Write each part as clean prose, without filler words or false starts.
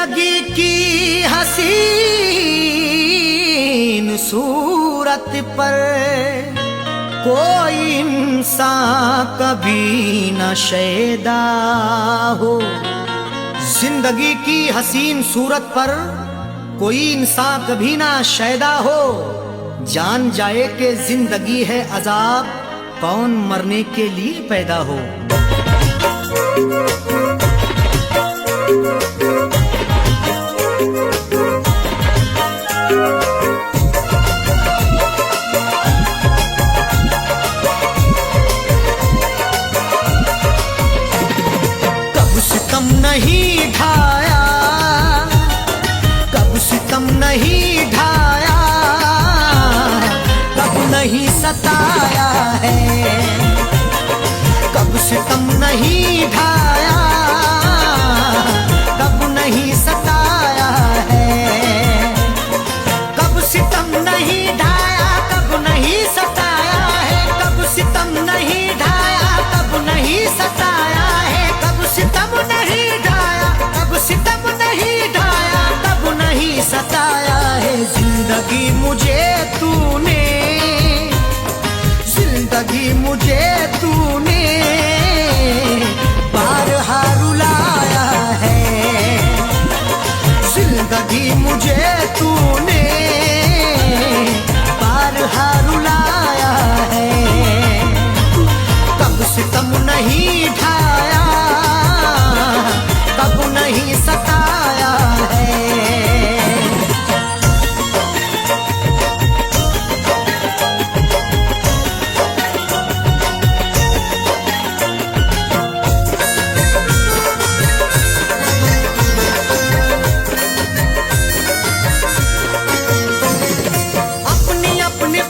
जिंदगी की हसीन सूरत पर कोई इंसान कभी न शैदा हो। जिंदगी की हसीन सूरत पर कोई इंसान कभी ना शैदा हो। जान जाए कि जिंदगी है अजाब, कौन मरने के लिए पैदा हो। कब सितम नहीं ढाया, कब सितम नहीं ढाया, कब नहीं सताया है। कब सितम नहीं ढाया, कब नहीं सताया है। कब सितम नहीं ढाया, कब नहीं सताया है। कब सितम नहीं ढाया, कब नहीं सताया है। कब सितम नहीं ढाया, कब सितम नहीं ढाया, कब नहीं सताया है। जिंदगी मुझे तूने, जिंदगी मुझे तूने बारहा रुलाया है। जिंदगी मुझे तूने बारहा रुलाया है। कब सितम नहीं ढाया, कब नहीं सताया है।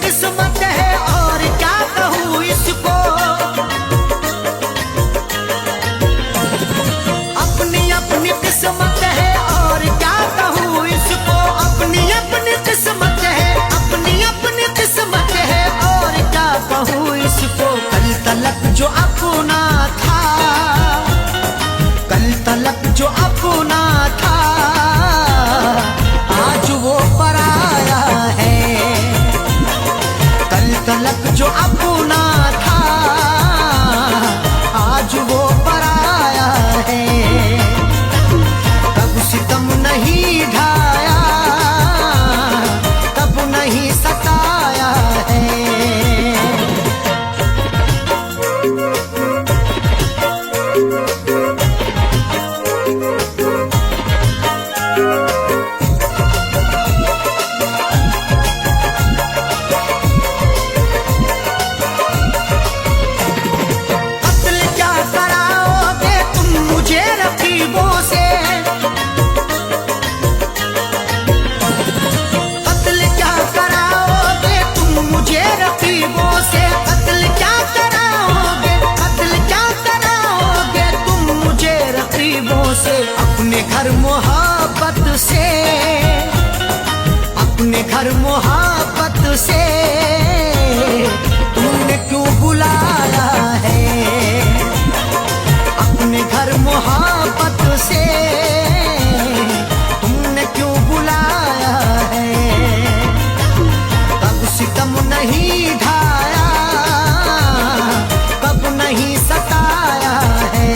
किस्मत है और क्या कहूँ इसको, अपनी अपनी किस्मत है और क्या कहूँ इसको। अपनी अपनी किस्मत है, अपनी अपनी किस्मत है और क्या कहूँ इसको। कल तलक जो अपना था, कल तलक जो अपना था, आज वो पराया है। कल तलक जो अपना था, आज वो पराया है। कब सितम नहीं ढाया, कब नहीं सताया है। अपने घर मोहब्बत से, अपने घर मोहब्बत से तुमने क्यों बुलाया है। अपने घर मोहब्बत से तुमने क्यों बुलाया है। कब सितम नहीं ढाया, कब नहीं सताया है।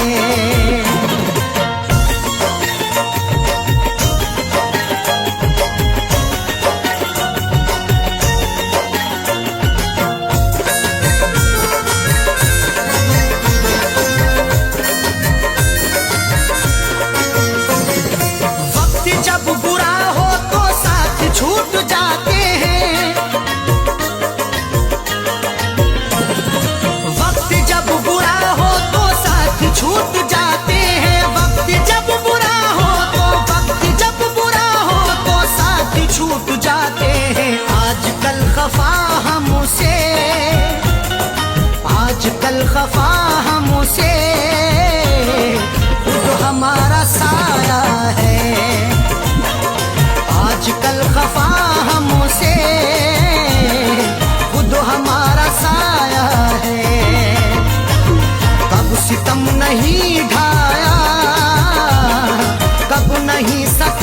छूट जाते हैं, वक्त जब बुरा हो तो साथ छूट जाते हैं। वक्त जब बुरा हो तो, वक्त जब बुरा हो तो साथ छूट जाते हैं। आजकल खफा हमसे, आजकल खफा हमसे खुद हमारा साया है। आजकल खफा हमसे खुद हमारा साया है। कब सितम नहीं ढाया, कब नहीं सताया।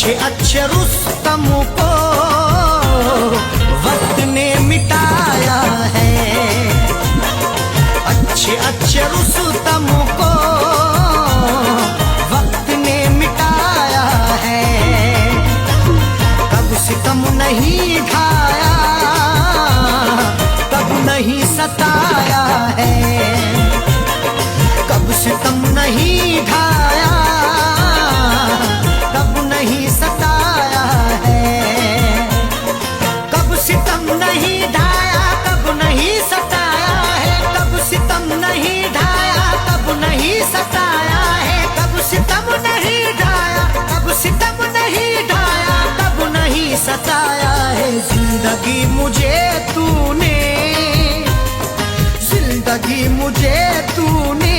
अच्छे अच्छे रुस्तम को वक्त ने मिटाया है। अच्छे अच्छे रुस्तम को वक्त ने मिटाया है। कब सितम नहीं ढाया, कब नहीं सताया है। कब सितम नहीं ढाया, कब नहीं सताया है। कब सितम नहीं ढाया, कब नहीं सताया है। कब सितम नहीं ढाया, कब नहीं सताया है। कब सितम नहीं ढाया, कब सितम नहीं ढाया, कब नहीं सताया है। जिंदगी मुझे तूने, जिंदगी मुझे तूने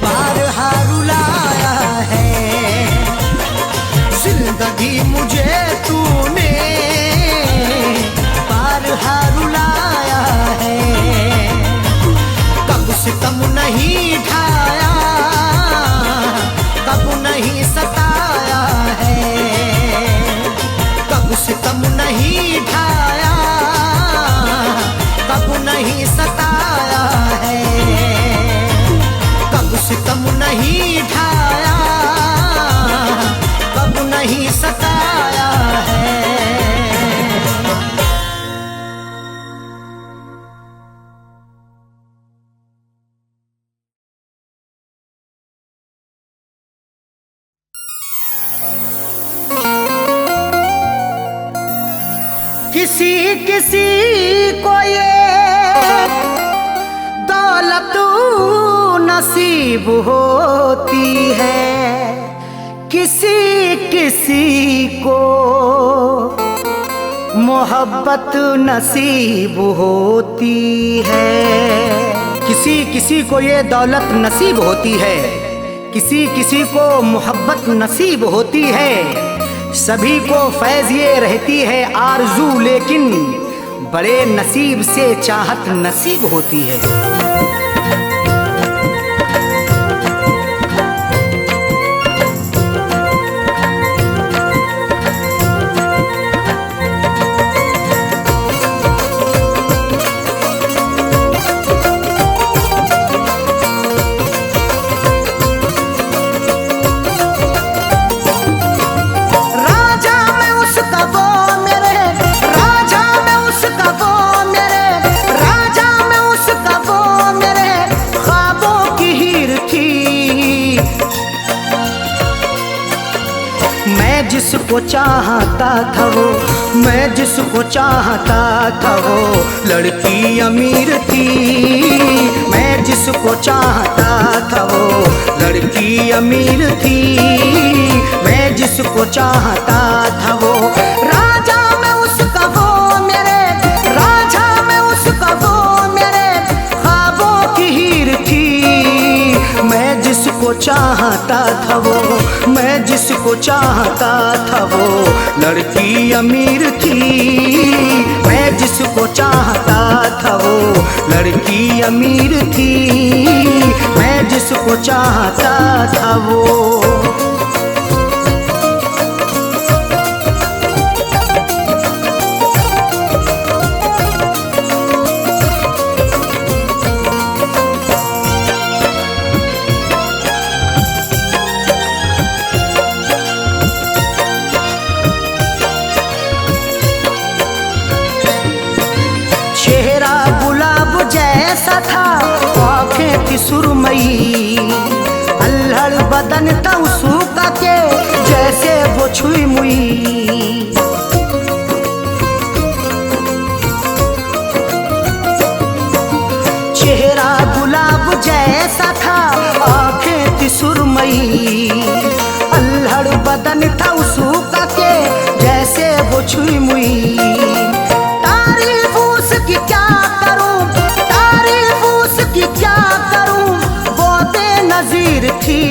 बारहा रुलाया है। जिंदगी मुझे तूने बारहा रुलाया है। कब सितम नहीं ढाया, कब नहीं सताया है। कब सितम नहीं ढाया, कब नहीं सताया है। कब सितम नहीं ढाया, कब नहीं सताया है। किसी किसी को ये दौलत नसीब होती है, किसी किसी को मोहब्बत नसीब होती है। किसी किसी को ये दौलत नसीब होती है, किसी किसी को मोहब्बत नसीब होती है। सभी को फैज़ ये रहती है आरज़ू, लेकिन बड़े नसीब से चाहत नसीब होती है। जिसको चाहता था वो, मैं जिसको चाहता था वो लड़की अमीर थी। मैं जिसको चाहता था वो लड़की अमीर थी। मैं जिसको चाहता था वो राजा में उसका वो मेरे, राजा में उसका वो मेरे ख्वाबों की हीर थी। मैं जिसको चाहता था वो, मैं जिसको चाहता था वो लड़की अमीर थी। मैं जिसको चाहता था वो लड़की अमीर थी। मैं जिसको चाहता था वो। जैसा था आँखें थी सुरमई, अल्हड़ बदन था उसका के जैसे वो छुई मुई। चेहरा गुलाब जैसा था आँखें थी सुरमई, अल्हड़ बदन था उसका के जैसे वो छुई मुई। तारीफ उसकी क्या करूं, तारीफ उसकी क्या करूं, वो बेनज़ीर थी।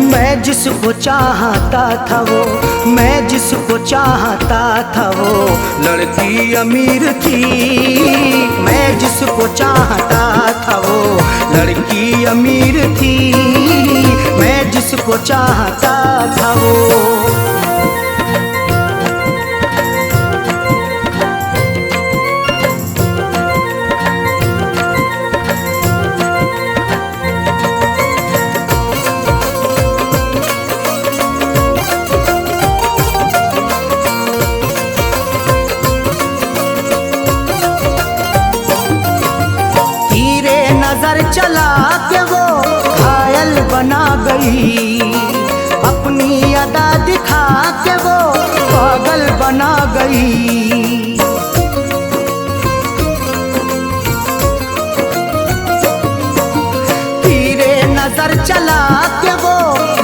मैं जिसको चाहता था वो, मैं जिसको चाहता था वो लड़की अमीर थी। मैं जिसको चाहता था वो लड़की अमीर थी। जिसको चाहता था वो। नजर चला के वो घायल बना गई, अपनी अदा दिखा के वो पागल बना गई। तीरे नजर चला के वो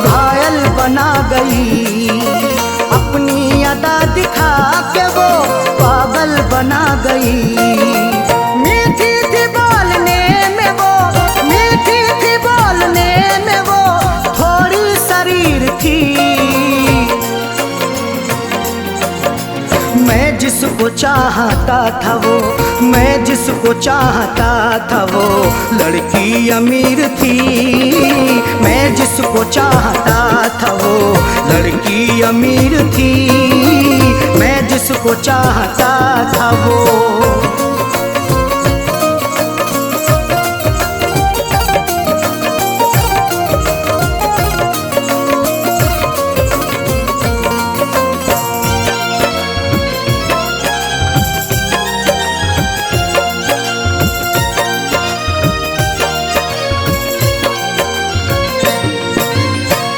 घायल बना गई, अपनी अदा दिखा के वो पागल बना गई। मीठी थी बोलने में वो, मीठी थी बोलने में वो, थोड़ी शरीर थी। मैं जिसको चाहता था वो, मैं जिसको चाहता था वो लड़की अमीर थी। मैं जिसको चाहता था वो लड़की अमीर थी। मैं जिसको चाहता था वो।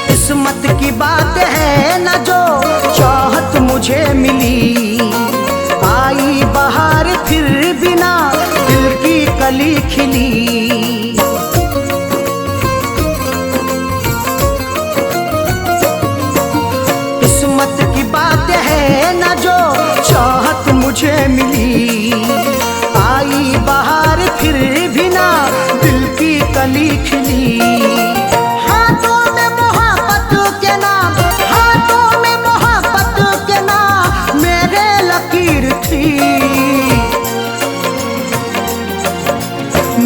किस्मत की बात है न जो चाहत मुझे मिली, आई बहार फिर बिना दिल की कली खिली। किस्मत की बात है न जो चाहत मुझे मिली, आई बहार फिर बिना दिल की कली खिली।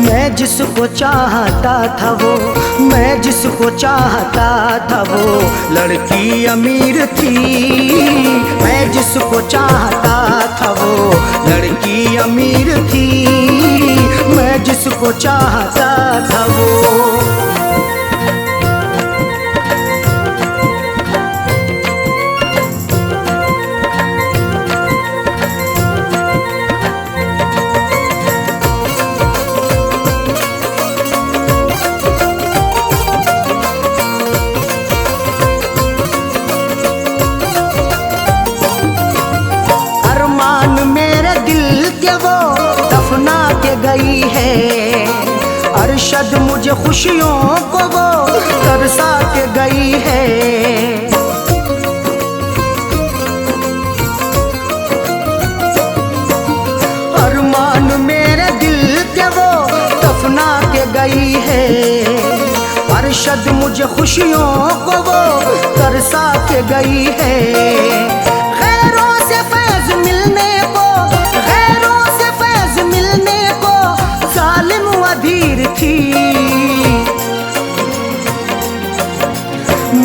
मैं जिसको चाहता था वो, मैं जिसको चाहता था वो लड़की अमीर थी। मैं जिसको चाहता था वो लड़की अमीर थी। मैं जिसको चाहता था वो। दफना के गई है अरशद मुझे खुशियों को वो तरसा के गई है। अरमान मेरे दिल के वो दफना के गई है अरशद मुझे खुशियों को वो तरसा के गई है। खैरों से फैज मिलने को, खैरों से फैज मिलने को जालिम अधीर थी।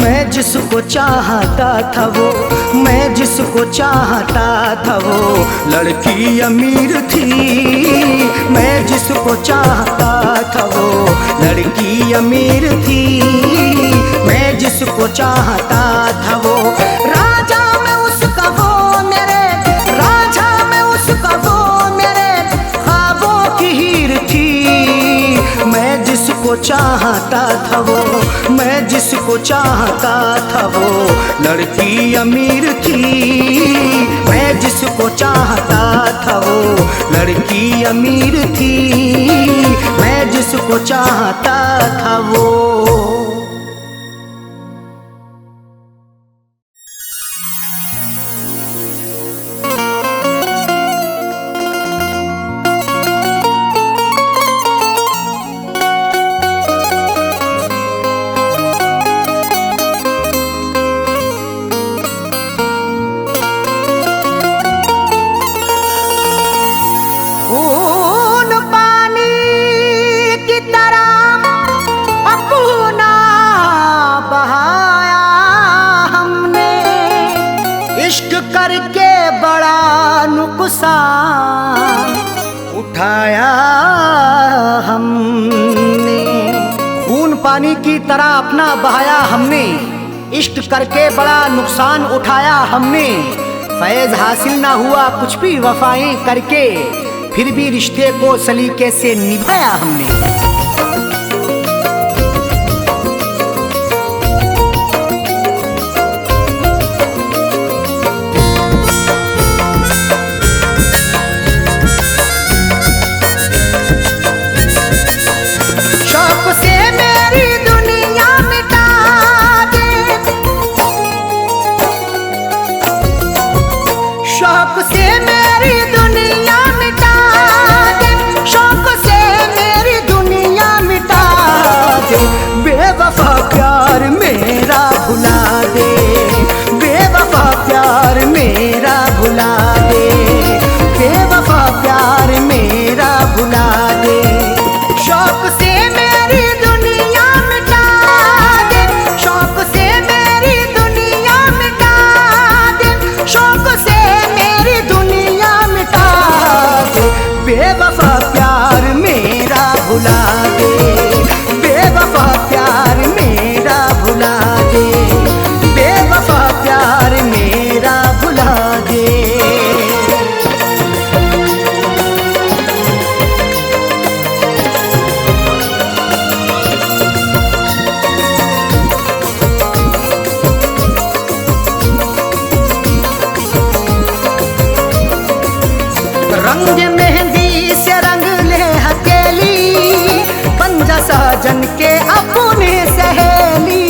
मैं जिसको चाहता था वो, मैं जिसको चाहता था वो लड़की अमीर थी। मैं जिसको चाहता था वो लड़की अमीर थी। मैं जिसको चाहता था वो राजा में उसका वो मेरे, राजा में उसका वो मेरे ख्वाबों की हीर थी। मैं जिसको चाहता था वो, मैं जिसको चाहता था वो लड़की अमीर थी। मैं जिसको चाहता था वो लड़की अमीर थी। मैं जिसको चाहता था वो। खून पानी की तरह अपना बड़ा नुकसान उठाया हमने। खून पानी की तरह अपना बहाया हमने, इश्क करके बड़ा नुकसान उठाया हमने। फैज हासिल ना हुआ कुछ भी वफाएं करके, फिर भी रिश्ते को सलीके से निभाया हमने। शौक से मेरी दुनिया मिटा दे, शौक से मेरी दुनिया मिटा दे, शौक से मेरी दुनिया मिटा दे। बेवफा प्यार मेरा भुला दे, बेवफा प्यार मेरा भुला दे, बेवफा प्यार मेरा भुला दे। शौक से मेरी दुनिया मिटा दे, शौक से मेरी दुनिया मिटा दे, शौक से मेरी दुनिया मिटा दे। बेवफा प्यार मेरा भुला दे, बेवफा प्यार मेरा भुला दे, बेवफा प्यार मेरा भुला दे। रंग मेहंदी से रंग ले हथेली, बन जा साजन के अपने सहेली।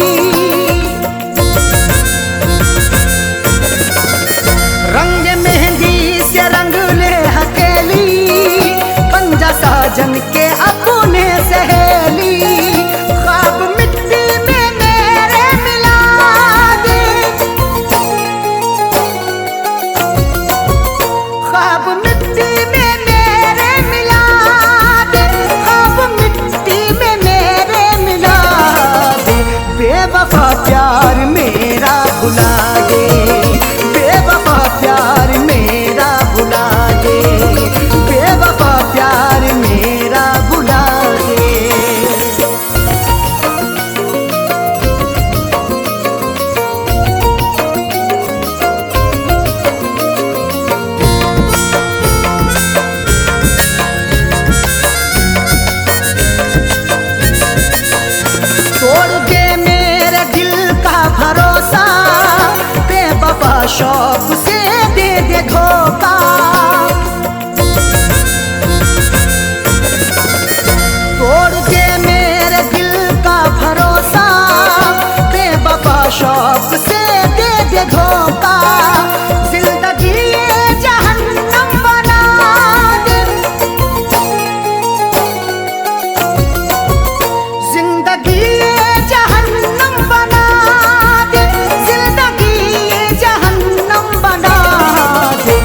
रंग मेहंदी से रंग ले हथेली, बन जा साजन के अपने सहेली। ख्वाब मिट्टी में मेरे मिला दे, ख्वाब मिट्टी में मेरे मिला दे, ख्वाब मिट्टी में मेरे मिला दे। बेवफा प्यार मेरा भुला दे, बेवफा प्यार मेरा भुला दे, बेवफा प्यार मेरा भुला दे। तोड़ दे मेरे दिल का भरोसा, बेवफा शौक से दे दे धोखा। तोड़ दे मेरे दिल का भरोसा, बेवफा शौक से दे दे धोखा। जिंदगी ये जहन्नम बना दे, जिंदगी ये जहन्नम बना दे, जिंदगी ये जहन्नम बना दे।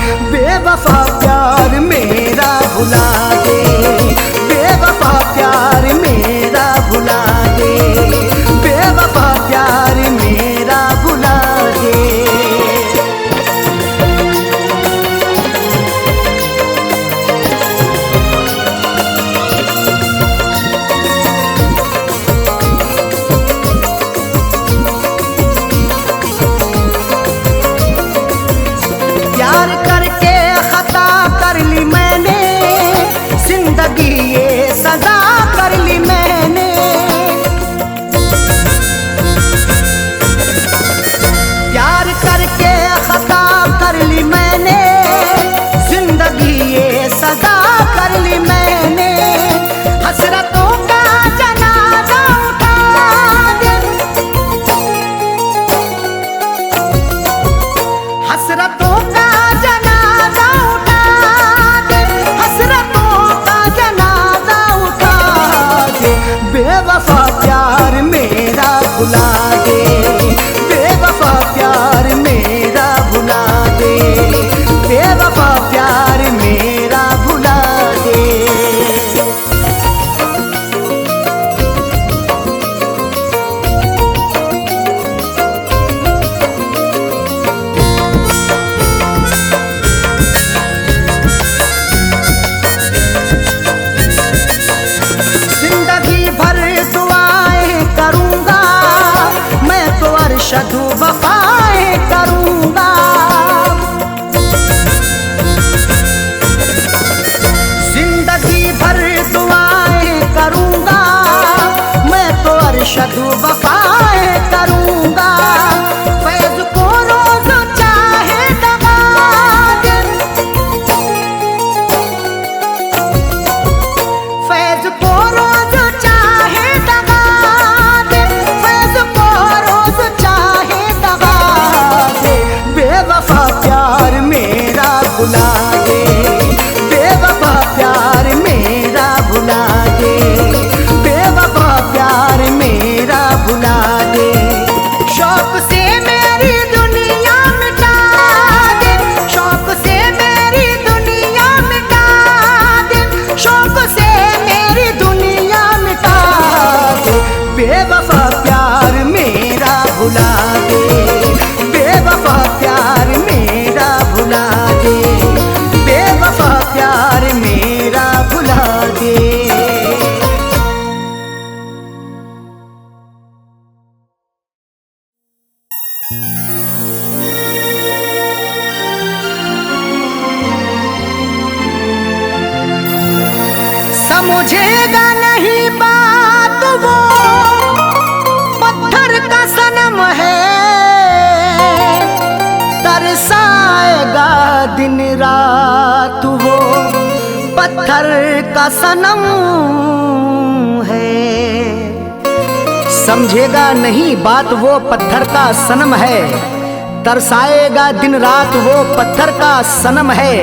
तड़पाएगा दिन रात वो पत्थर का सनम है। समझेगा नहीं बात वो पत्थर का सनम है, तरसाएगा दिन रात वो पत्थर का सनम है।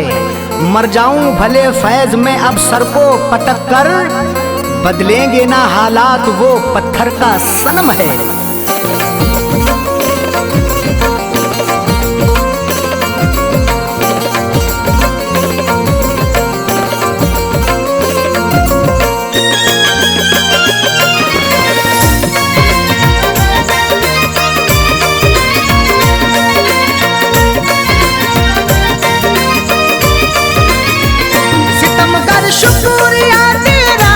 मर जाऊं भले फैज में अब सर को पटक कर, बदलेंगे ना हालात वो पत्थर का सनम है। शुक्रिया तेरा,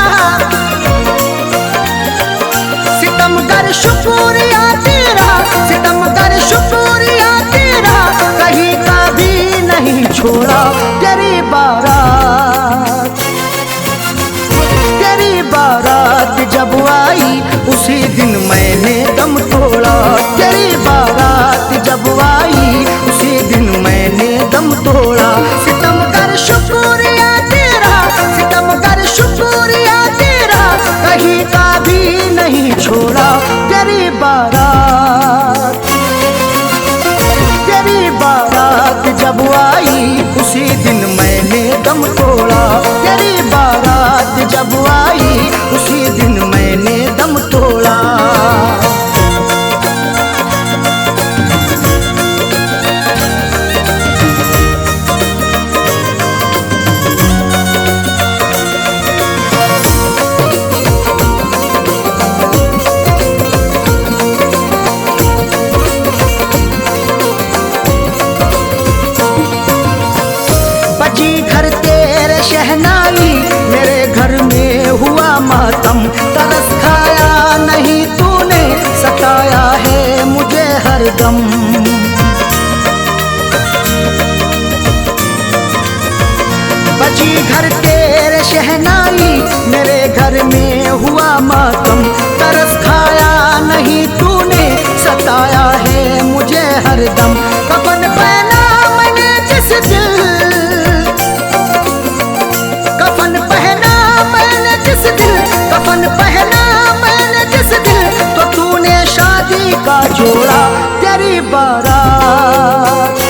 सितमगर शुक्रिया तेरा, सितमगर शुक्रिया तेरा, कहीं का भी नहीं छोड़ा। तेरी बारात, तेरी बारात जब आई उसी दिन मैंने दम तोड़ा। तेरी बारात जब आई उसी दिन मैंने दम तोड़ा। सितमगर शुक्रिया तेरा, सितमगर शुक्रिया तेरा, कहीं का भी नहीं छोड़ा। तेरी बारात, तेरी बारात जब आई उसी दिन मैंने दम तोड़ा। तेरी बारात जब आई उसी दिन मैंने दम तोड़ा। शहनाई मेरे घर में हुआ मातम, तरस खाया नहीं तूने, सताया है मुझे हरदम। बजी घर तेरे शहनाई मेरे घर में हुआ मातम, तरस खाया नहीं तूने, सताया है मुझे हरदम। कफन पहना मैंने जिस दिल, कफन पहना मैंने जिस दिल, कफन पहना मैंने जिस दिल, तो तूने शादी का जोड़ा। तेरी बारात,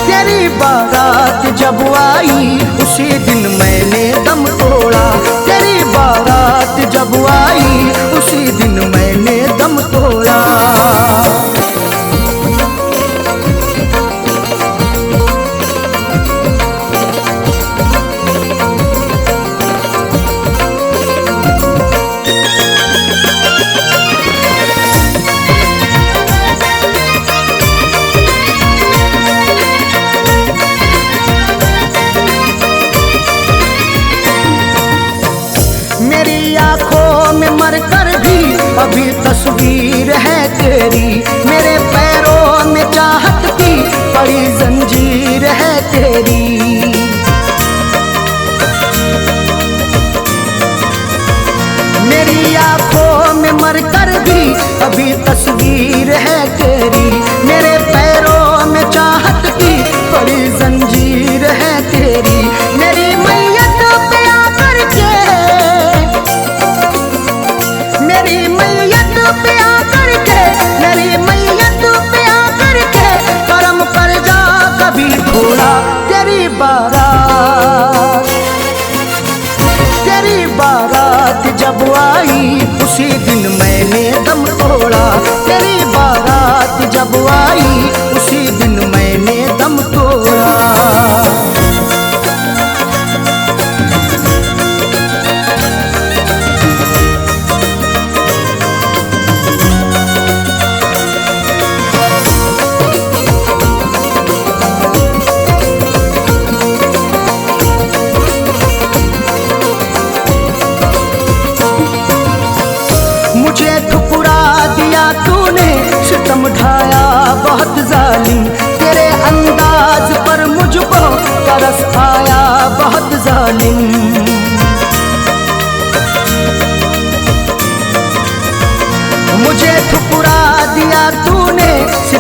तेरी बारात जब आई उसी दिन मैंने दम तोड़ा। तेरी बारात जब आई उसी दिन मैंने दम तोड़ा। मेरी आंखों में मरकर भी अभी तस्वीर है तेरी, मेरे पैरों में चाहत की बड़ी जंजीर है तेरी। मेरी आंखों में मरकर भी अभी तस्वीर है तेरी, मेरे पैरों में चाहत की बड़ी जंजीर है तेरी। मेरी मैयत पे आकर के, मेरी मैयत पे आकर के, मेरी मैयत पे आकर के, करम कर जा कभी थोड़ा। तेरी बारात, तेरी बारात जब आई उसी दिन मैंने दम तोड़ा। तेरी बारात जब आई उसी दिन मैंने दम तोड़ा। मुझे ठुकरा दिया तूने, सितम ढाया बहुत जालिम, तेरे अंदाज पर मुझको तरस आया बहुत जालिम। मुझे ठुकरा दिया तूने,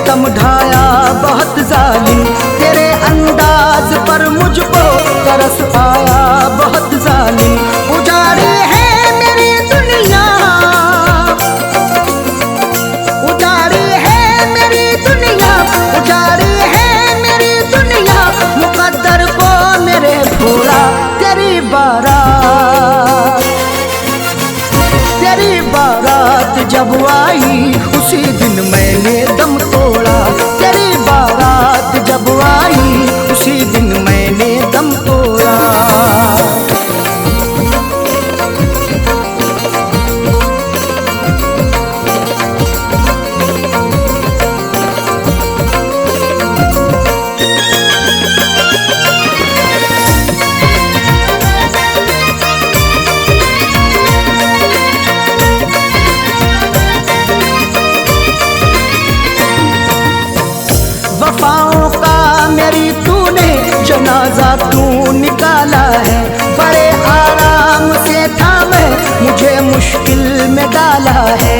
सितम ढाया बहुत जालिम, तेरे अंदाज पर मुझको तरस आया बहुत जालिम। उजाड़ी है मेरी दुनिया, उजाड़ी है मेरी दुनिया, उजाड़ी है मेरी दुनिया, मुकद्दर को मेरे भोला तेरी बारात, तेरी बारात जब आई उसी दिन मैंने दम तोड़ा, तेरी बारात जब आई उसी दिन मैंने दम तोड़ा। वफाओं का मेरी तूने जनाजा तू निकाला है, बड़े आराम से था मैं मुझे मुश्किल में डाला है।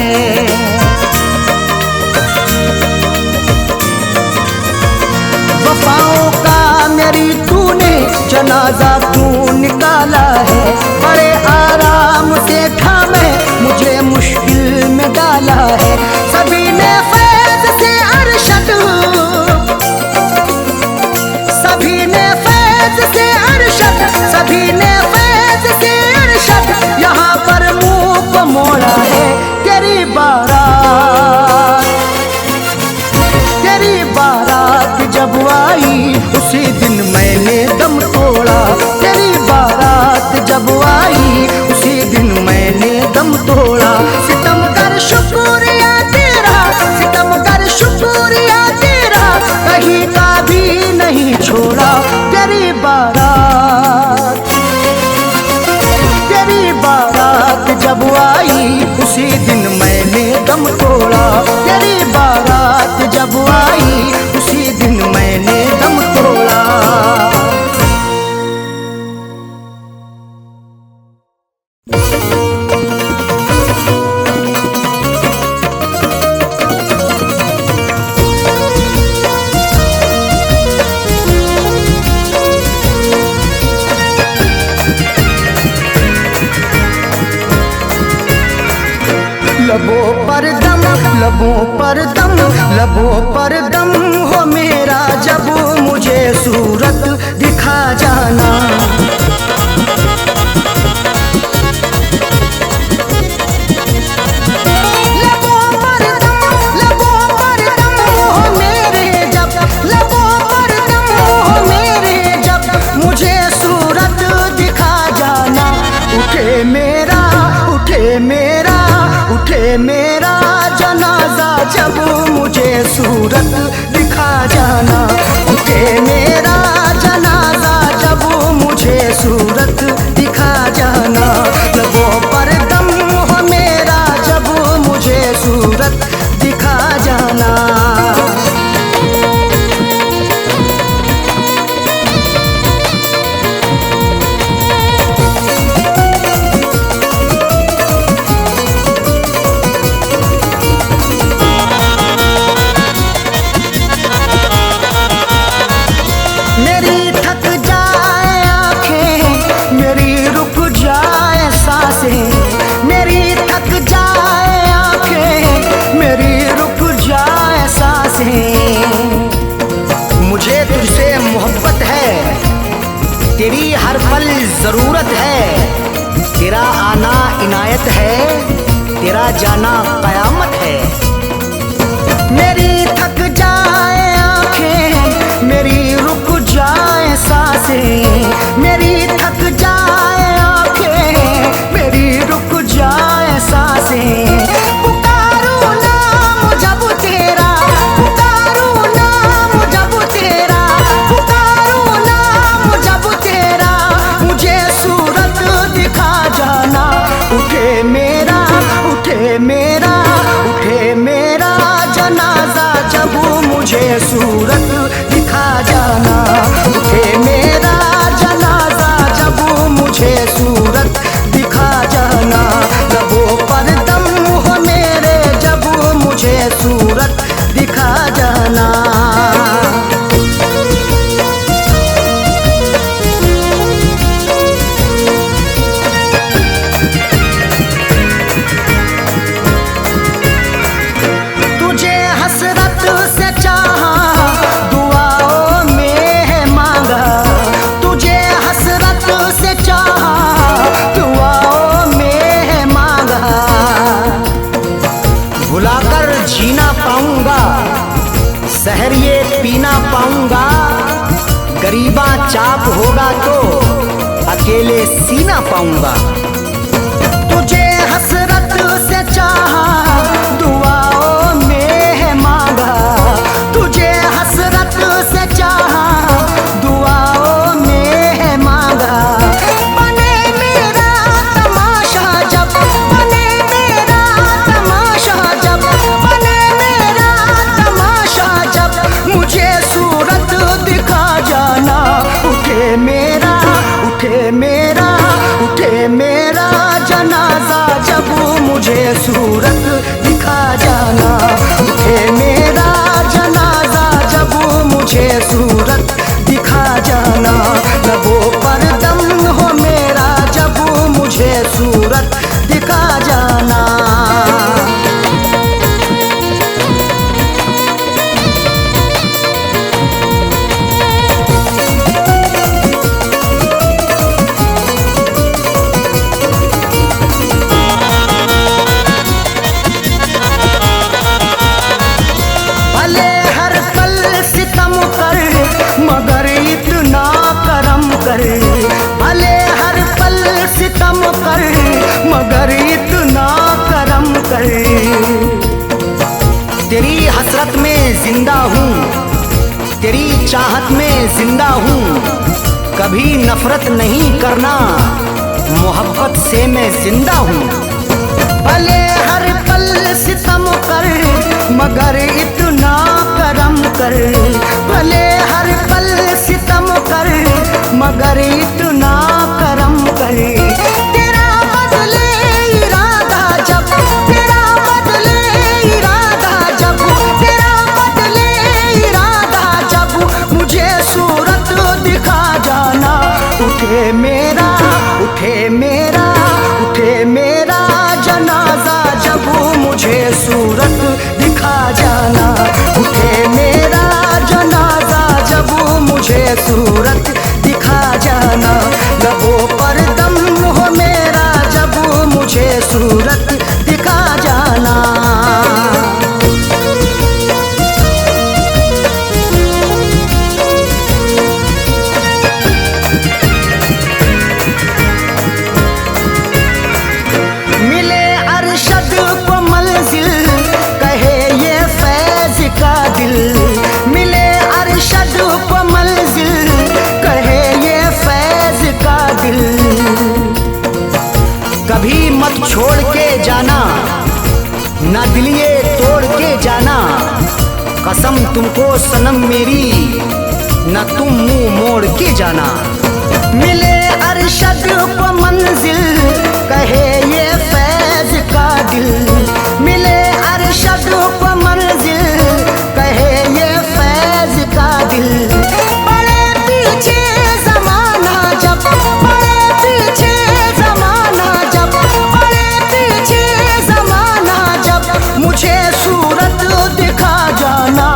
वफाओं का मेरी तूने जनाजा तू निकाला है, बड़े आराम से था मैं मुझे मुश्किल में डाला है। सभी ने फैज़ से अरशद, सभी ने फैज़ से अरशद, सभी ने फैज़ से अरशद यहाँ पर मुंह को मोड़ा है। तेरी बारात, तेरी बारात जब आई उसी दिन मैंने दम तोड़ा, तेरी बारात जब आई उसी दिन मैंने दम तोड़ा। सितम कर शुक्रिया तेरा, सितम कर शुक्रिया तेरा, कहीं का भी नहीं छोड़ा। तेरी बारात, तेरी बारात जब आई उसी दिन मैंने दम तोड़ा, तेरी बारात जब आई उसी दिन मैंने दम तोड़ा। लबों पर दम, लबों पर दम, लबों पर दम हो मेरा जब मुझे सूरत दिखा जाना। लबों पर दम, लबों पर दम हो मेरे जब, लबों पर दम हो मेरे जब मुझे सूरत दिखा जाना। उठे मेरा, उठे मेरा, उठे मेरा जनाजा जब मुझे सूरत दिखा जाना। उठे मेरा जनाजा जब मुझे सूरत दिखा जाना। लबों पर दम हो मेरा जब मुझे सूरत दिखा जाना। मुझे तुझसे मोहब्बत है, तेरी हर पल जरूरत है। तेरा आना इनायत है, तेरा जाना कयामत है। मेरी थक जाए आंखें, मेरी रुक जाए सांसें, मेरी थक जाए आंखें, मेरी रुक जाए सांसें। पुकारूं नाम जब तेरा, पुकारूं नाम जब तेरा, पुकारूं नाम जब तेरा, मुझे सूरत दिखा जाना। उठे मेरा, उठे मेरा, उठे मेरा जनाजा जब मुझे सूरत दिखा जाना। उठे मेरा गरीबा चाप होगा तो अकेले सीना पाऊंगा। तुझे हसरत से चाहा, दुआओं में है मांगा। तुझे हसरत से चाहा, दुआओं में है मांगा। बने मेरा तमाशा जब, बने मेरा तमाशा जब, बने मेरा तमाशा जब, मुझे सूरत दिखा जाना। उठे मेरा, उठे मेरा, उठे मेरा जनाजा जब, मुझे सूरत दिखा जाना। उठे मेरा जनाजा जब, मुझे सूरत दिखा जाना। लबों पर दम हो मेरा जब, मुझे सूरत दिखा जाना। भले हर पल सितम कर, मगर इतना करम कर। तेरी हसरत में जिंदा हूँ, तेरी चाहत में जिंदा हूँ। कभी नफरत नहीं करना, मोहब्बत से मैं जिंदा हूँ। भले हर पल सितम कर, मगर इतना करम कर। भले हर पल सितम कर, मगर इतना करम कर। तेरा बदले इरादा जब, तेरा बदले इरादा जब, तेरा बदले इरादा जब, मुझे सूरत दिखा जाना। उठे मेरा, उठे मेरा, उठे मेरा जनाजा जब, मुझे सूरत दिखा जाना। उठे मेरा जनाजा जब, मुझे सूरत दिखा जाना। लबों पर दम हो मेरा जब, मुझे सूरत दिखा जाना। मिले अरशद को मंजिल, कहे ये फैज का दिल। मिले अरशद को मंजिल, कहे ये फैज का दिल। कभी मत छोड़ के जाना, ना दिल ये तोड़ के जाना। कसम तुमको सनम मेरी, ना तुम मुंह मोड़ के जाना। मिले अरशद को मंजिल, कहे ये फैज का दिल। मिले अरशद को मंजिल, कहे ये फैज का दिल। बड़े पीछे जमाना जब, बड़े पीछे जमाना जब, बड़े पीछे जमाना जब, मुझे सूरत दिखा जाना।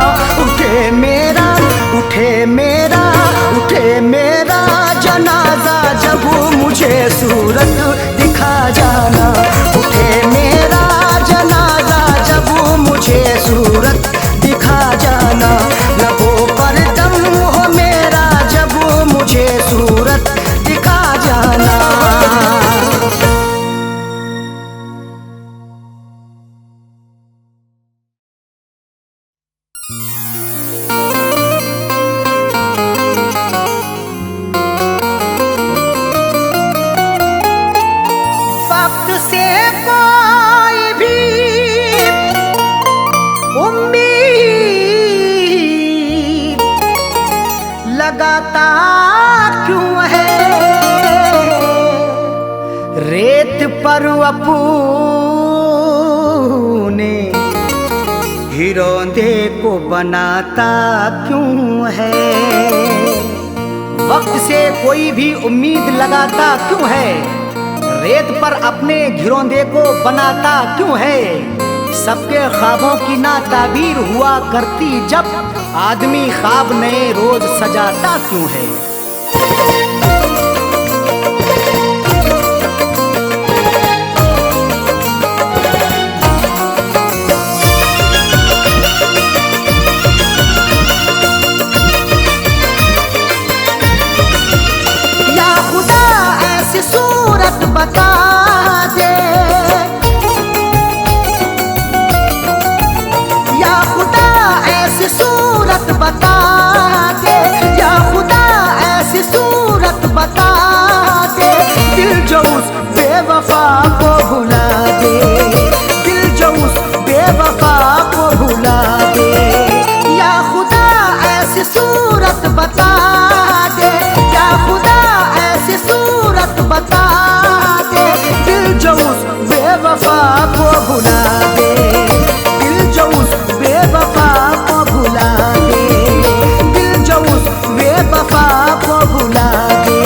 उठे मेरा, उठे मेरा, उठे मेरा जनाजा जब, मुझे सूरत दिखा जाना। उठे मेरा जनाजा जब, मुझे सूरत दिखा जाना। लबों पर दम हो मेरा जब, मुझे सूरत दिखा जाना। वक्त से कोई भी उम्मीद लगाता क्यों है। रेत पर अपने हिरोंदे को बनाता क्यों है। वक्त से कोई भी उम्मीद लगाता क्यों है। रेत पर अपने घिरौंदे को बनाता क्यों है। सबके ख्वाबों की ना ताबीर हुआ करती जब, आदमी ख्वाब नए रोज सजाता क्यों है। ऐसी सूरत बता दे, या खुदा ऐसी सूरत बता दे, या खुदा ऐसी सूरत बता दे, दिल जो उस बेवफा को भुला दे, दिल जो उस बेवफा को भुला दे, या खुदा ऐसी सूरत बता दे, या खुदा ऐसी सूरत बता दे, दिल जो उस बेवफा को भुला दे, दिल जो उस बेवफा को भुला दे, दिल जो उस बेवफा को भुला दे।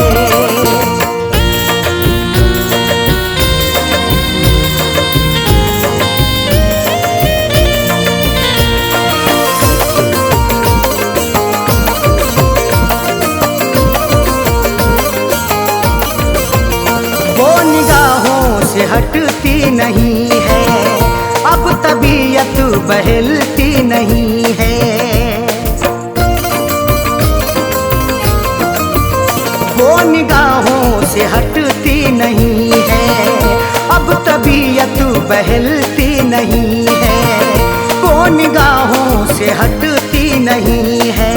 हटती नहीं है, अब तबीयत बहलती नहीं है, वो निगाहों से हटती नहीं है, अब तबीयत बहलती नहीं है, वो निगाहों से हटती नहीं है,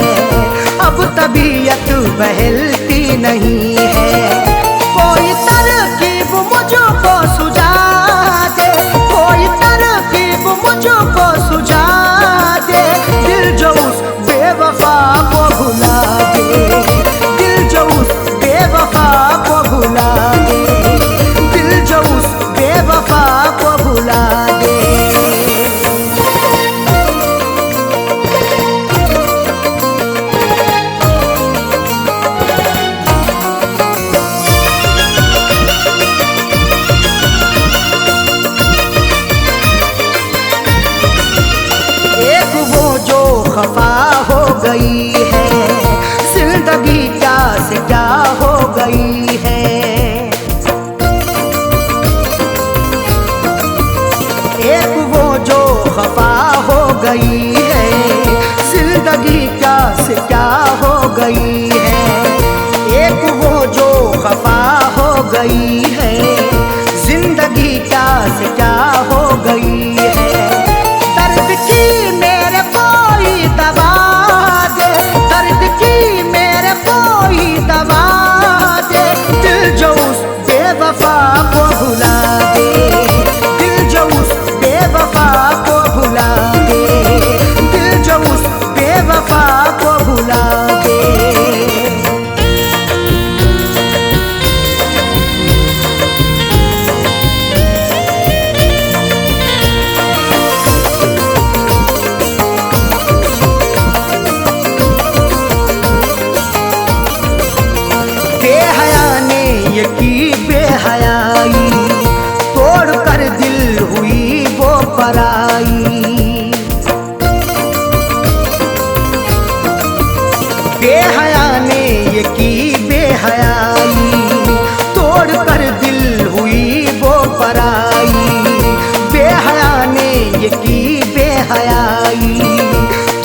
अब तबीयत बहलती नहीं है, कोई तरकीब मुझको सुझा दे, कोई तरकीब मुझको सुझा दे, दिल जो उस बेवफा को भुला दे, दिल जो उस बेवफा को भुला दे, दिल जो उस बेवफा को भुला दे। खफा हो गई है, जिंदगी क्या से क्या हो गई है, एक वो जो खफा हो गई है, जिंदगी क्या से क्या हो गई है, एक वो जो खफा हो गई है, जिंदगी क्या से क्या हो गई है, दर्द की मेरे कोई दवा दे, दर्द की मेरे कोई दवा दे, दिल जो उस बेवफा को भुला दे, दिल जो उस बेवफा को भुला दे, दिल जो उस बेवफा को भुला दे। की बेहयाई तोड़ कर दिल हुई वो पराई, बेहया ने ये की बेहयाई तोड़ कर दिल हुई वो पराई, बेहया ने ये की बेहयाई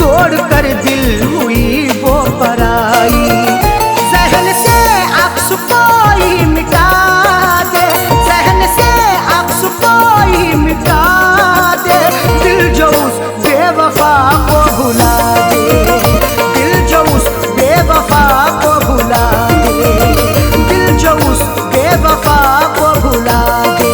तोड़ कर दिल हुई वो पराई, जहन से अक्स कोई मिटा दे, जहन से अक्स कोई मिटा दे, दिल जो उस बेवफा को भुला दे, दिल जो उस बेवफा को भुला दे, दिल जो उस बेवफा को भुला दे।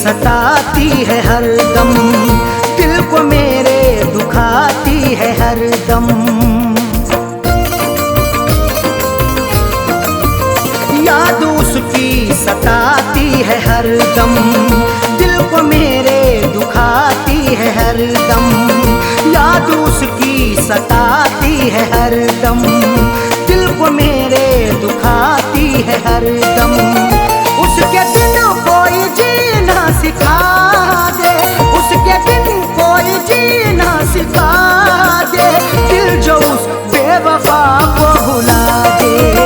सताती है हर दम, दिल को मेरे दुखाती है हर दम, याद उसकी सताती है हर दम, दिल को मेरे दुखाती है हर दम, याद उसकी सताती है हर दम, दिल को मेरे दुखाती है हर दम, उसके दिन कोई जीना सिखा दे, उसके दिन कोई जीना सिखा दे, दिल जो उस बेवफा को भुला दे,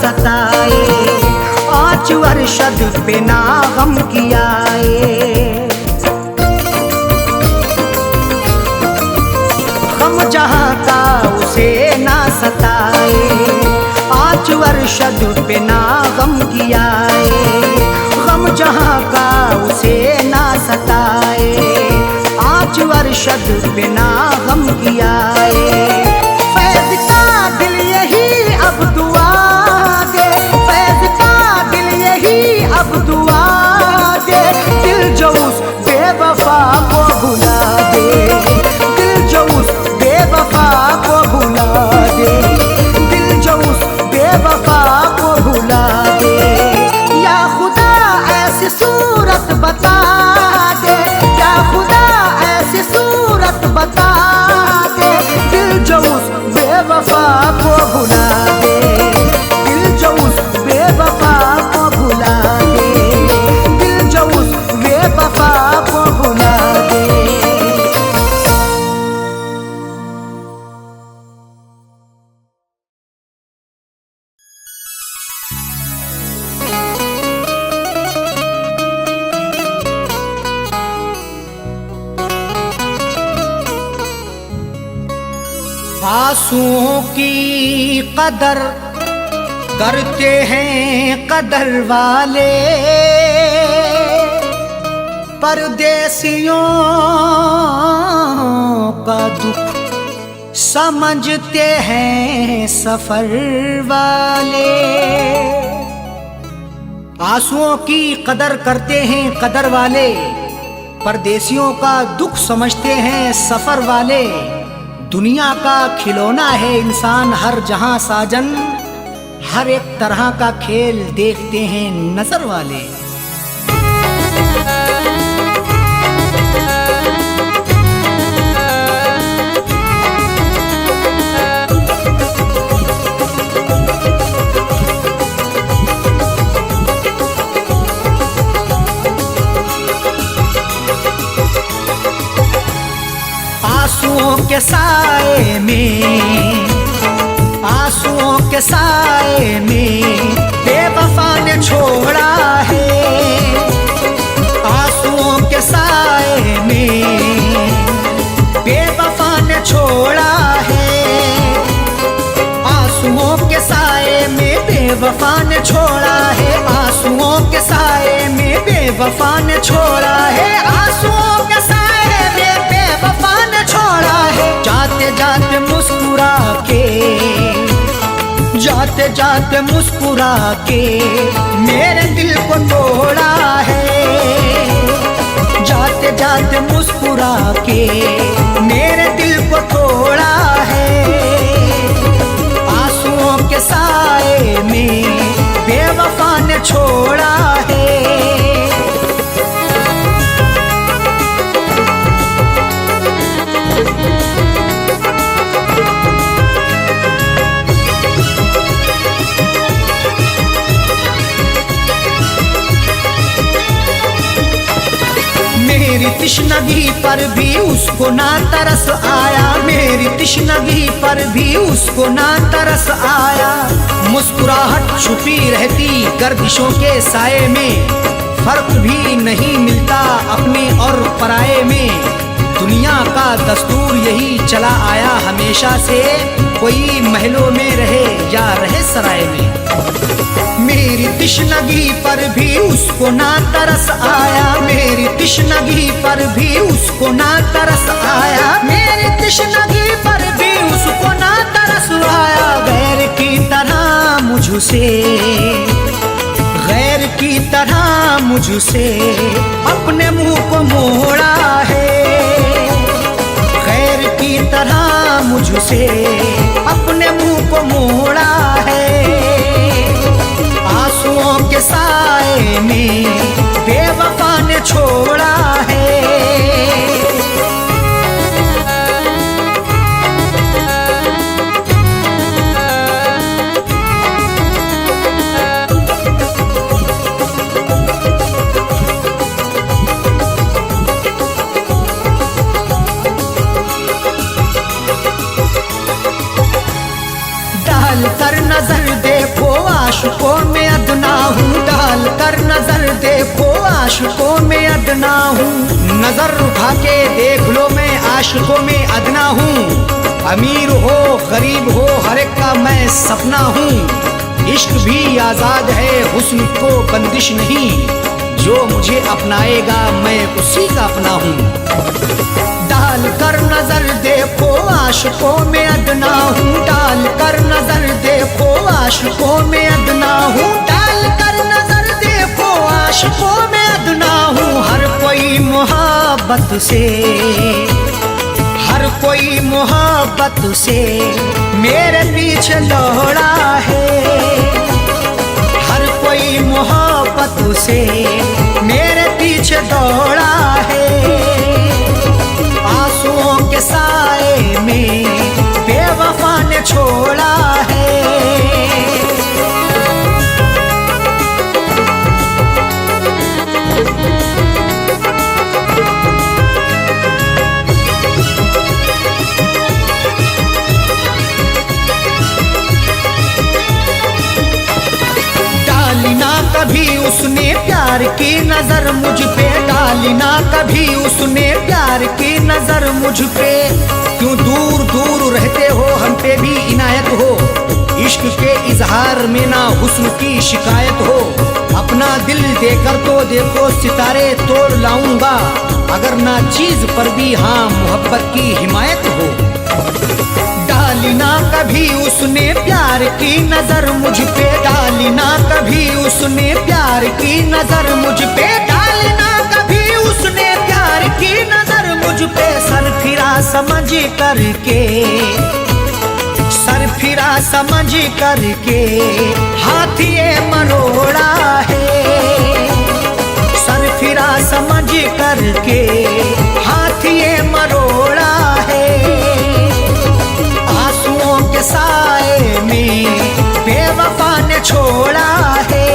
सताए, 5 अरशद पे ना गम कियाए। गम जहाँ का उसे ना सताए, 5 अरशद पे ना गम कियाए। गम जहाँ का उसे ना सताए, 5 अरशद पे ना गम कियाए। फैज़ का दिल यही अब दुआ दे, फैज़ का दिल यही अब दुआ दे, दिल जो उस बेवफा को भुला दे, दिल जो उस बेवफा को भुला दे, दिल जो उस बेवफा को भुला दे। या खुदा ऐसी सूरत बता दे, या खुदा ऐसी सूरत बता दे, दिल जो उस बेवफा को भुला दे, दिल जो उस बेवफा को भुला दे, दिल जो उस बेवफा को भुला दे। आंसुओं की कदर करते हैं कदर वाले, परदेसियों का दुख समझते हैं सफर वाले। आंसुओं की कदर करते हैं कदर वाले, परदेसियों का दुख समझते हैं सफर वाले। दुनिया का खिलौना है इंसान हर जहां साजन, हर एक तरह का खेल देखते हैं नजर वाले। आंसुओं के साए में, आंसुओं के साए में बेवफा ने छोड़ा है, आंसुओं के साए में बेवफा ने छोड़ा है, आंसुओं के साए में बेवफा ने छोड़ा है, आंसुओं के साए में बेवफा ने छोड़ा है, आंसुओं के साए में बेवफा ने छोड़ा है। जाते जाते मुस्कुरा के, जाते जाते मुस्कुरा के मेरे दिल को तोड़ा है, जाते जाते मुस्कुरा के मेरे दिल को तोड़ा है। आंसुओं के साए में बेवफा ने छोड़ा है। मेरी तिश्नगी पर भी उसको ना तरस आया, मेरी तिश्नगी पर भी उसको ना तरस आया। मुस्कुराहट छुपी रहती गर्दिशों के साए में, फर्क भी नहीं मिलता अपने और पराए में। दुनिया का दस्तूर यही चला आया हमेशा से, कोई महलों में रहे या रहे सराय में। मेरी तिश्नगी पर भी उसको ना तरस आया, मेरी तिश्नगी पर भी उसको ना तरस आया, मेरी तिश्नगी पर भी उसको ना तरस आया। गैर की तरह मुझसे, गैर की तरह मुझसे अपने मुंह को मोड़ा है, गैर की तरह मुझसे अपने मुंह को मोड़ा है। आंसुओं के साए में बेवफा ने छोड़ा है। डाल कर नजर उठा के देख लो मैं आशिकों में अदना हूँ। अमीर हो गरीब हो हर एक का मैं सपना हूँ। इश्क भी आजाद है हुस्न को बंदिश नहीं, जो मुझे अपनाएगा मैं उसी का अपना हूँ। डाल कर नजर देखो आशिकों में अदना हूँ, डाल कर नजर देखो आशिकों में अदना हूँ, डाल कर नजर देखो आशिकों में अदना हूँ। हर कोई मोहब्बत से, हर कोई मोहब्बत से मेरे पीछे दौड़ा है, हर कोई मोहब्बत से मेरे पीछे दौड़ा है। आंसुओं के साए में बेवफा ने छोड़ा है। डाली ना कभी उसने प्यार की नजर मुझ पे, डाली ना कभी उसने प्यार की नजर मुझ पे। क्यों दूर दूर रहते हो हम पे भी इनायत हो, इश्क के इजहार में ना हुस्न की शिकायत हो। अपना दिल देकर तो देखो सितारे तोड़ लाऊंगा, अगर ना चीज पर भी हाँ मोहब्बत की हिमायत हो। डाली ना कभी उसने प्यार की नजर मुझ पे, डाली ना कभी उसने प्यार की नजर मुझ पे, डाली ना कभी उसने प्यार की नजर मुझ पे। सर फिरा समझ करके, सर फिरा समझ करके हाथ ये मरोड़ा है, सर फिरा समझ करके हाथ ये मरोड़ा है। आंसुओं के साए में बेवफा ने छोड़ा है।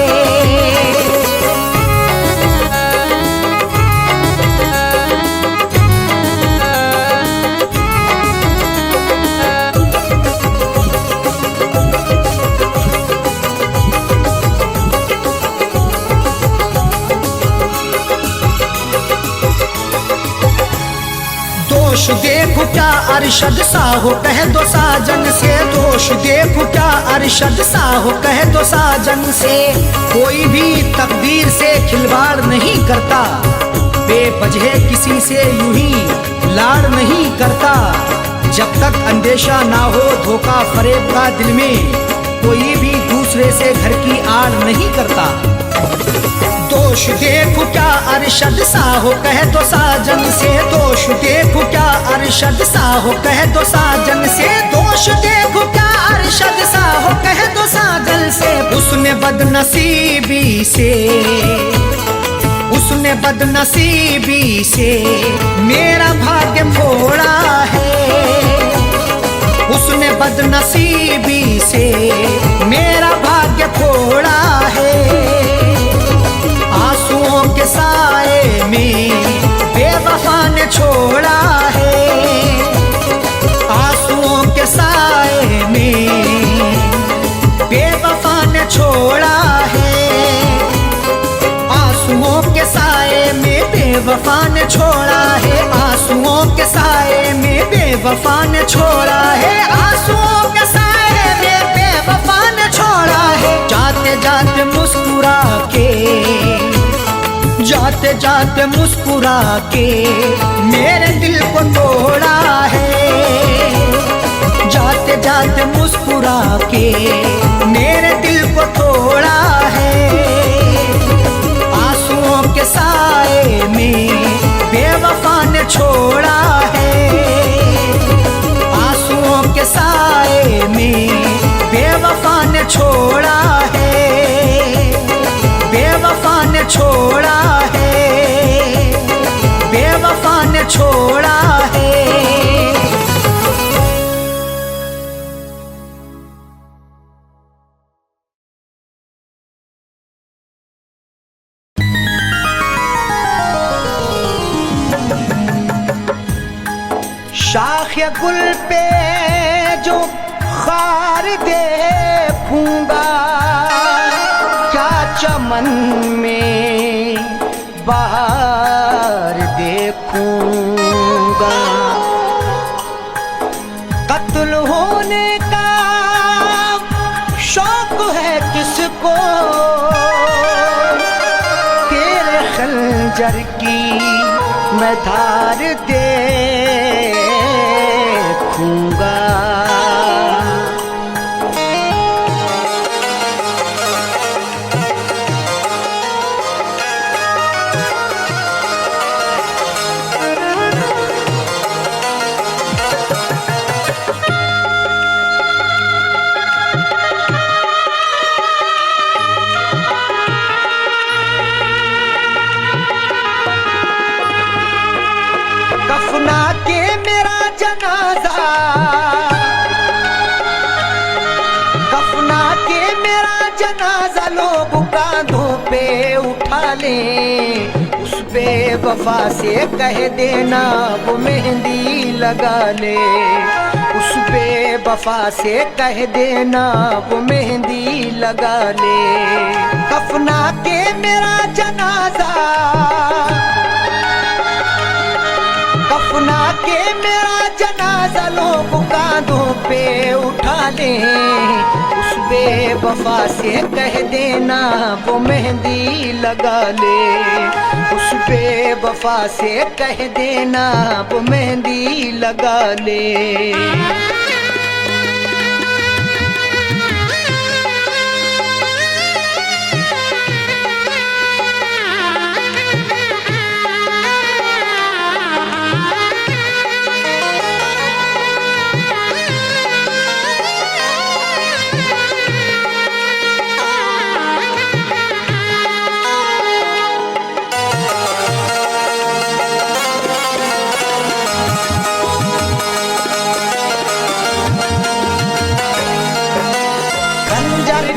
दोष देखो क्या अरशद सा हो कह दो साजन से, दोष देखो क्या अरशद सा हो कह दो साजन से। कोई भी तकदीर से खिलवाड़ नहीं करता, बेवजह किसी से यूं ही लाड़ नहीं करता। जब तक अंदेशा ना हो धोखा फरेब का दिल में, कोई भी दूसरे से घर की आड़ नहीं करता। दोष देखो क्या अरशद सा हो कह दो साजन से, दोष देखो क्या अरशद सा हो कह दो साजन से, दोष देखो क्या अरशद सा हो कह दो साजन से। उसने बदनसीबी से, उसने बदनसीबी से मेरा भाग्य फोड़ा है, उसने बदनसीबी से मेरा भाग्य फोड़ा है। आंसुओं के साए में बेवफा ने छोड़ा है, आंसुओं के साए में बेवफा ने छोड़ा है। आंसुओं के साए में बेवफा ने छोड़ा है, आंसुओं के साए में बेवफा ने छोड़ा है, आंसुओं के साए में बेवफा ने छोड़ा है। जाते जाते मुस्कुरा के, जाते जाते मुस्कुरा के मेरे दिल को तोड़ा है, जाते जाते मुस्कुरा के मेरे दिल को तोड़ा है। आंसुओं के साए में बेवफा ने छोड़ा है, आंसुओं के साए में बेवफा ने छोड़ा है, बेवफा ने छोड़ा है, बेवफा ने छोड़ा है। शाख गुल पे जो खार देखूंगा, क्या चमन में बहार देखूंगा। रहूंगा। कत्ल होने का शौक है किसको, तेरे खंजर की मैं धार देखूंगा। कफना के मेरा जनाजा, कफना के मेरा जनाजा लोग कांधों पे उठा लें। उस बेवफा से कह देना वो मेहंदी लगा ले। उस बेवफा से कह देना वो मेहंदी लगा ले। कफना के मेरा जनाजा, कफना के मेरा जनाजा लोग कांधों पे उठा लें। उस बेवफा से कह देना वो मेहंदी लगा ले। उस बेवफा से कह देना वो मेहंदी लगा ले।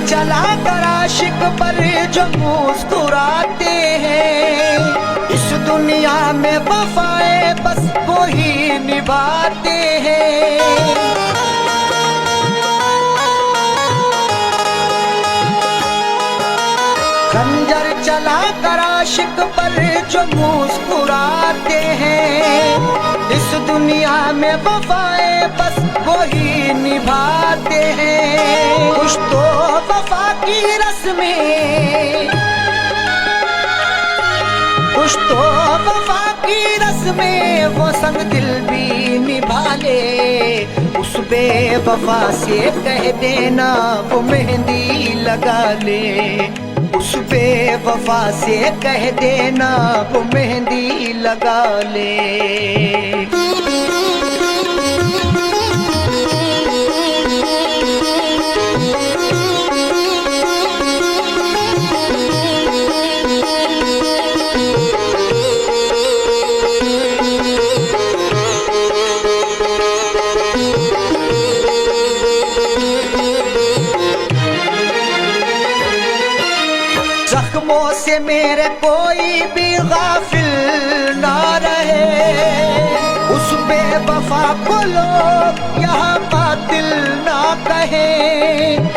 चला कर आशिक पर जो मुस्कुराते हैं, इस दुनिया में वफाए बस वो ही निभाते हैं। खंजर चला कर आशिक पर जो मुस्कुराते हैं, इस दुनिया में वफाए बस वो ही निभाते हैं। कुछ तो वफा की रस्में, कुछ तो वफा की रस्में वो संग दिल भी निभा ले। उस बेवफा से कह देना वो मेहंदी लगा ले। उस बेवफा से कह देना वो मेहंदी लगा ले। जख्मों से मेरे कोई भी गाफिल ना रहे। उस बेवफा को लोग यहाँ कातिल ना कहें।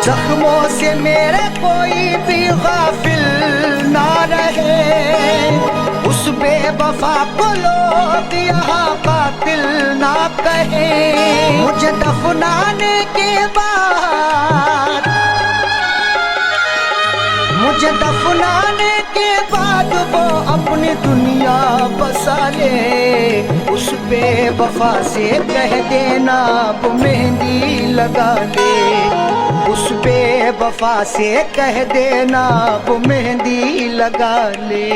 जख्मों से मेरे कोई भी गाफिल ना रहे। उस बेवफा को लोग यहाँ कातिल ना कहें। मुझे दफनाने के बाद, मुझे दफनाने के बाद वो अपनी दुनिया बसा ले। उस बेवफा से कह देना वो मेहंदी लगा ले। उस बेवफा से कह देना वो मेहंदी लगा ले।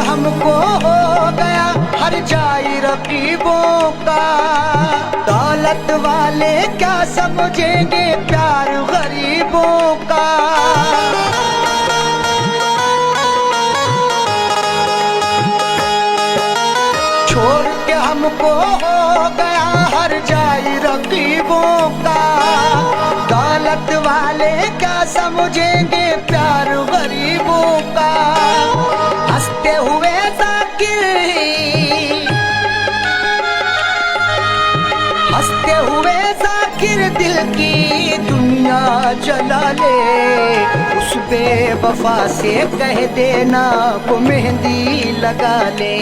हमको हो गया हर जाई रकीबों का। दौलत वाले क्या सब समझेंगे प्यार गरीबों का। छोड़ के हमको हो गया हर जाई रकीबों का। दौलत वाले क्या समझेंगे प्यार गरीबों का। हंसते हुए जाकिर, हंसते हुए जाकिर दिल की दुनिया जला ले। उस बेवफा से कह देना वो मेहंदी लगा ले।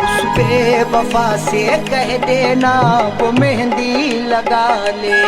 उस बेवफा से कह देना वो मेहंदी लगा ले।